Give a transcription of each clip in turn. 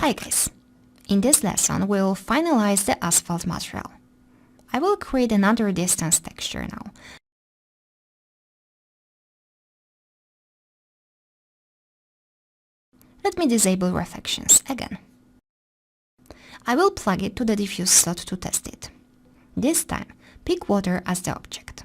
Hi guys! In this lesson we'll finalize the asphalt material. I will create another distance texture now. Let me disable reflections again. I will plug it to the diffuse slot to test it. This time, pick water as the object.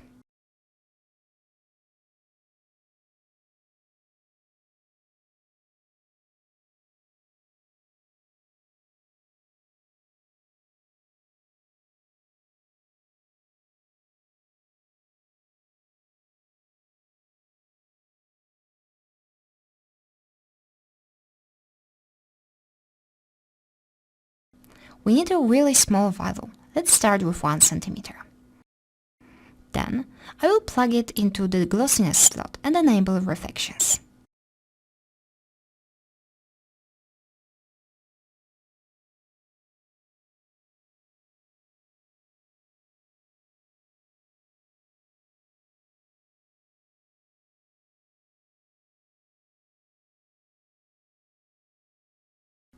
We need a really small value. Let's start with 1 cm. Then, I will plug it into the glossiness slot and enable reflections.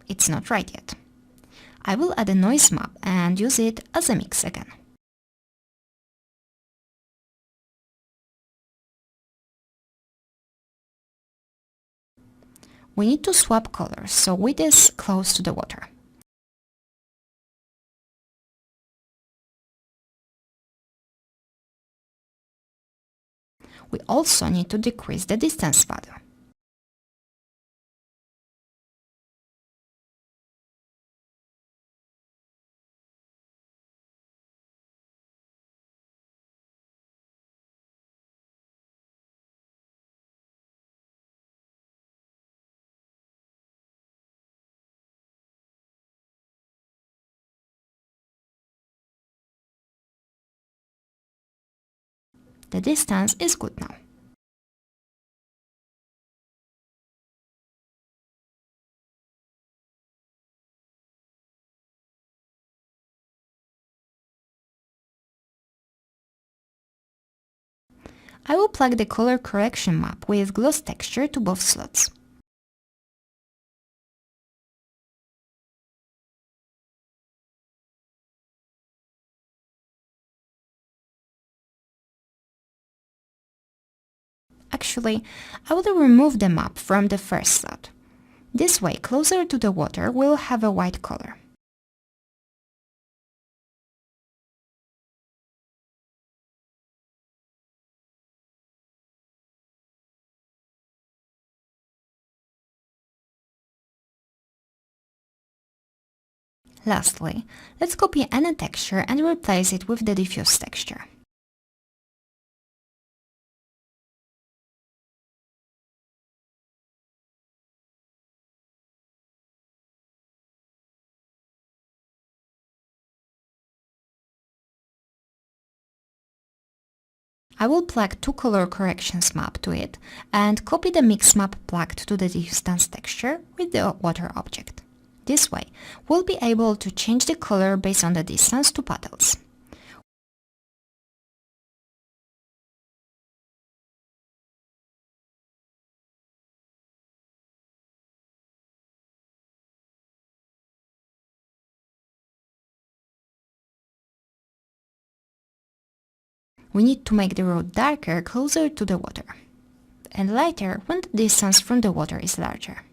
It's not right yet. I will add a noise map and use it as a mix again. We need to swap colors, so width is close to the water. We also need to decrease the distance value. The distance is good now. I will plug the color correction map with gloss texture to both slots. Actually, I will remove the map from the first slot. This way, closer to the water will have a white color. Lastly, let's copy any texture and replace it with the diffuse texture. I will plug two color corrections map to it and copy the mix map plugged to the distance texture with the water object. This way, we'll be able to change the color based on the distance to puddles. We need to make the road darker closer to the water, and lighter when the distance from the water is larger.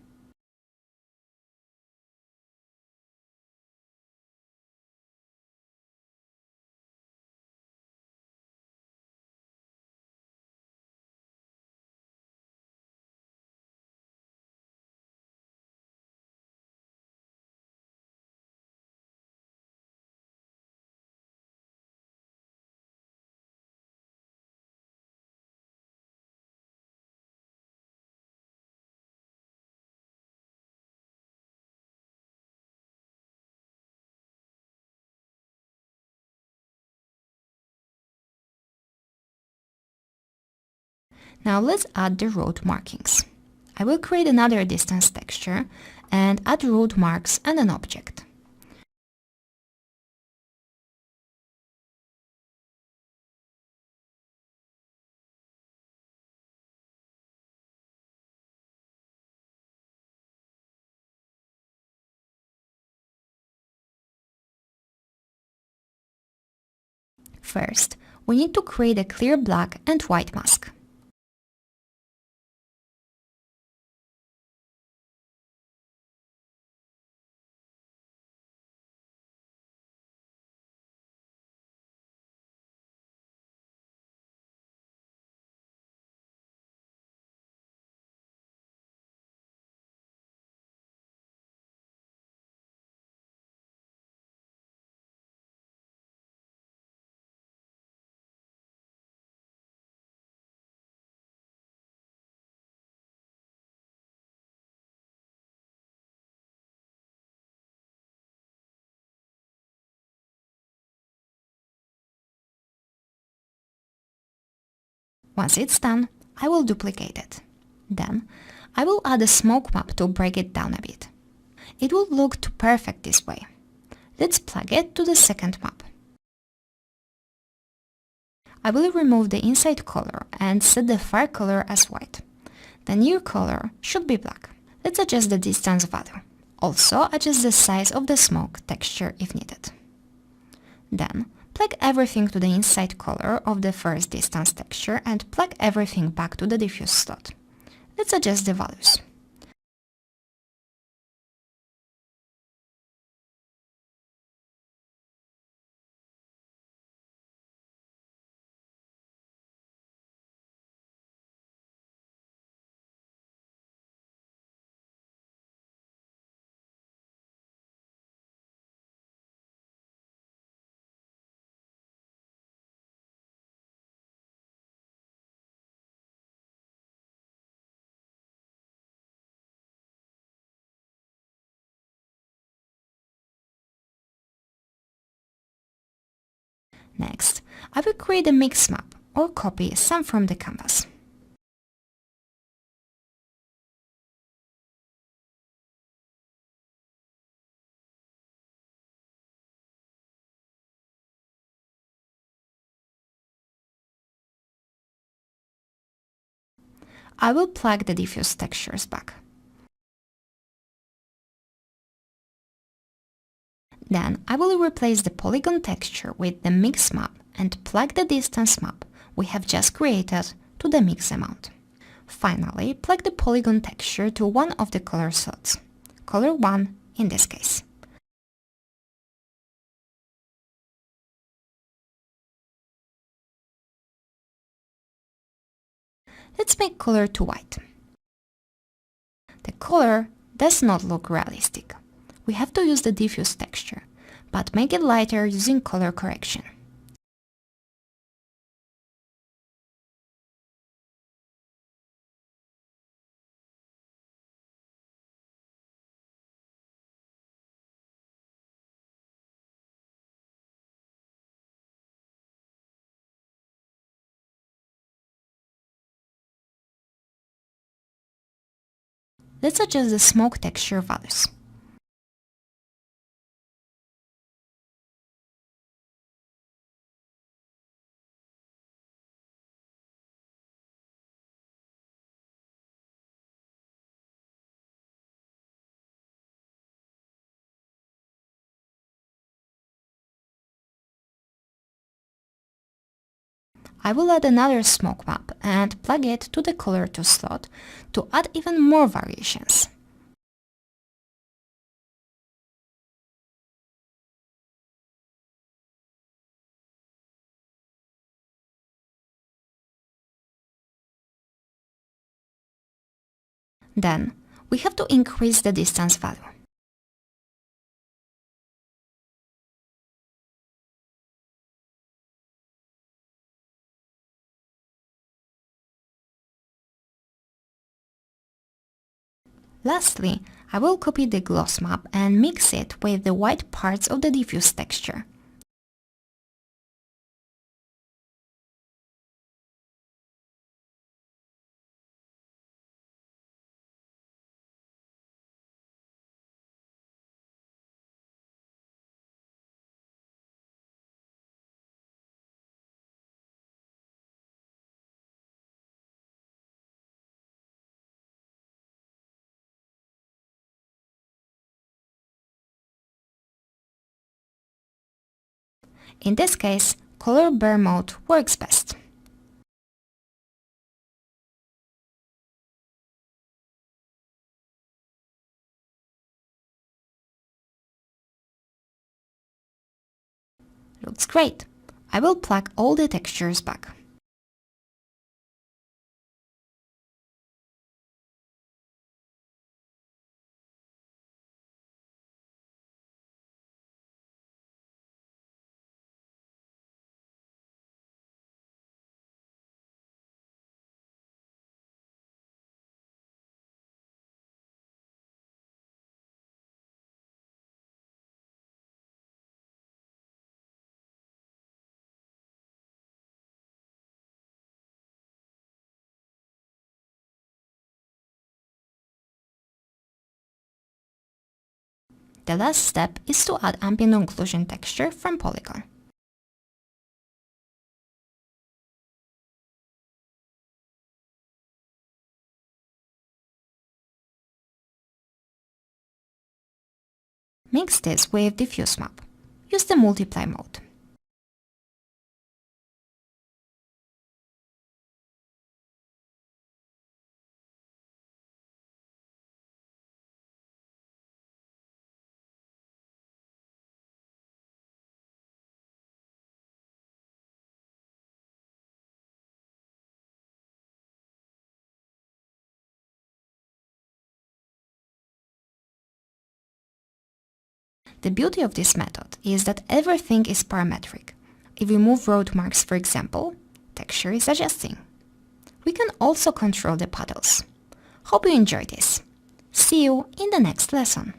Now let's add the road markings. I will create another distance texture and add road marks and an object. First, we need to create a clear black and white mask. Once it's done, I will duplicate it. Then, I will add a smoke map to break it down a bit. It will look too perfect this way. Let's plug it to the second map. I will remove the inside color and set the far color as white. The near color should be black. Let's adjust the distance value. Also adjust the size of the smoke texture if needed. Then, plug everything to the inside color of the first distance texture and plug everything back to the diffuse slot. Let's adjust the values. Next, I will create a mix map or copy some from the canvas. I will plug the diffuse textures back. Then I will replace the polygon texture with the mix map and plug the distance map we have just created to the mix amount. Finally, plug the polygon texture to one of the color slots, color 1 in this case. Let's make color 2 white. The color does not look realistic. We have to use the diffuse texture, but make it lighter using color correction. Let's adjust the smoke texture values. I will add another smoke map and plug it to the color 2 slot to add even more variations. Then, we have to increase the distance value. Lastly, I will copy the gloss map and mix it with the white parts of the diffuse texture. In this case, color bare mode works best. Looks great. I will plug all the textures back. The last step is to add ambient occlusion texture from Polygon. Mix this with diffuse map. Use the multiply mode. The beauty of this method is that everything is parametric. If we move road marks, for example, texture is adjusting. We can also control the puddles. Hope you enjoyed this. See you in the next lesson.